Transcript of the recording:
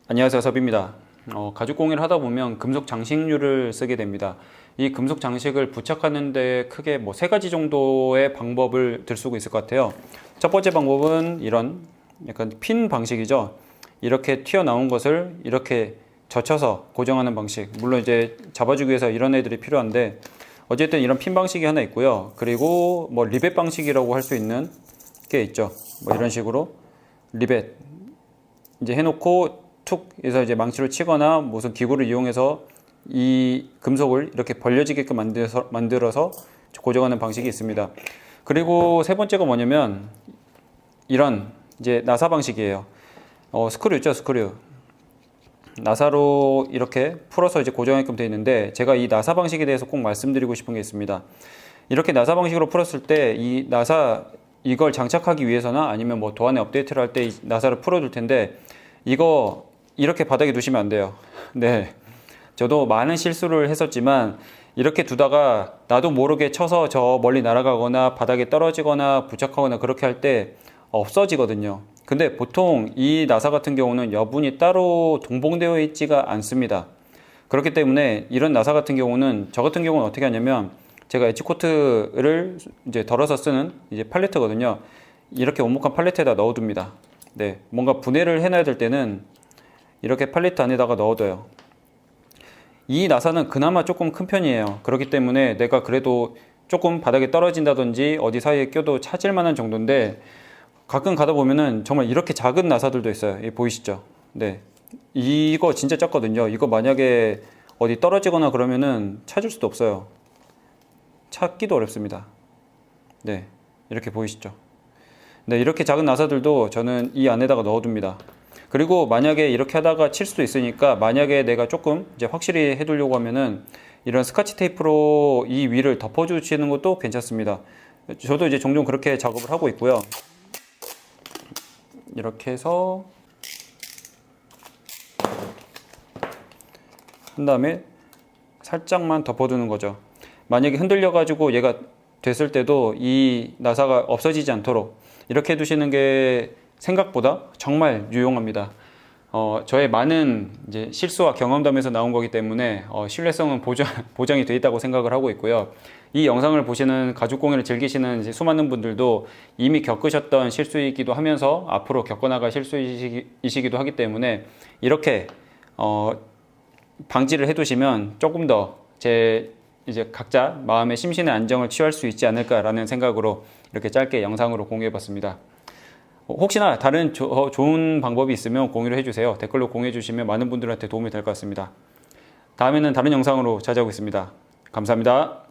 안녕하세요, 섭입니다. 가죽 공예를 하다 보면 금속 장식류를 쓰게 됩니다. 이 금속 장식을 부착하는데 크게 세 가지 정도의 방법을 들 수가 있을 것 같아요. 첫 번째 방법은 이런 약간 핀 방식이죠. 이렇게 튀어나온 것을 이렇게 젖혀서 고정하는 방식. 물론 이제 잡아주기 위해서 이런 애들이 필요한데 어쨌든 이런 핀 방식이 하나 있고요. 그리고 리벳 방식이라고 할 수 있는 게 있죠. 이런 식으로 리벳 이제 해놓고 툭 해서 이제 망치로 치거나 무슨 기구를 이용해서 이 금속을 이렇게 벌려지게끔 만들어서 고정하는 방식이 있습니다. 그리고 세 번째가 뭐냐면 이런 이제 나사 방식이에요. 스크류 있죠, 스크류. 나사로 이렇게 풀어서 이제 고정하게끔 되어 있는데 제가 이 나사 방식에 대해서 꼭 말씀드리고 싶은 게 있습니다. 이렇게 나사 방식으로 풀었을 때 이 나사 이걸 장착하기 위해서나 아니면 도안에 업데이트를 할 때 이 나사를 풀어줄 텐데 이거 이렇게 바닥에 두시면 안 돼요. 네, 저도 많은 실수를 했었지만 이렇게 두다가 나도 모르게 쳐서 저 멀리 날아가거나 바닥에 떨어지거나 부착하거나 그렇게 할 때 없어지거든요. 근데 보통 이 나사 같은 경우는 여분이 따로 동봉되어 있지가 않습니다. 그렇기 때문에 이런 나사 같은 경우는 저 같은 경우는 어떻게 하냐면 제가 엣지코트를 이제 덜어서 쓰는 이제 팔레트거든요. 이렇게 오목한 팔레트에다 넣어둡니다. 네, 뭔가 분해를 해놔야 될 때는 이렇게 팔레트 안에다가 넣어둬요. 이 나사는 그나마 조금 큰 편이에요. 그렇기 때문에 내가 그래도 조금 바닥에 떨어진다든지 어디 사이에 껴도 찾을 만한 정도인데 가끔 가다 보면은 정말 이렇게 작은 나사들도 있어요. 보이시죠? 네, 이거 진짜 작거든요. 이거 만약에 어디 떨어지거나 그러면은 찾을 수도 없어요. 찾기도 어렵습니다. 네, 이렇게 보이시죠? 네, 이렇게 작은 나사들도 저는 이 안에다가 넣어둡니다. 그리고 만약에 이렇게 하다가 칠 수도 있으니까 만약에 내가 조금 이제 확실히 해두려고 하면은 이런 스카치 테이프로 이 위를 덮어주시는 것도 괜찮습니다. 저도 이제 종종 그렇게 작업을 하고 있고요. 이렇게 해서 한 다음에 살짝만 덮어두는 거죠. 만약에 흔들려 가지고 얘가 됐을 때도 이 나사가 없어지지 않도록 이렇게 해두시는 게 생각보다 정말 유용합니다. 저의 많은 이제 실수와 경험담에서 나온 거기 때문에 신뢰성은 보장이 되어 있다고 생각을 하고 있고요. 이 영상을 보시는 가죽 공예를 즐기시는 이제 수많은 분들도 이미 겪으셨던 실수이기도 하면서 앞으로 겪어나갈 실수이시기도 하기 때문에 이렇게 방지를 해두시면 조금 더 이제 각자 마음의 심신의 안정을 취할 수 있지 않을까라는 생각으로 이렇게 짧게 영상으로 공유해봤습니다. 혹시나 다른 좋은 방법이 있으면 공유를 해주세요. 댓글로 공유해 주시면 많은 분들한테 도움이 될 것 같습니다. 다음에는 다른 영상으로 찾아오겠습니다. 감사합니다.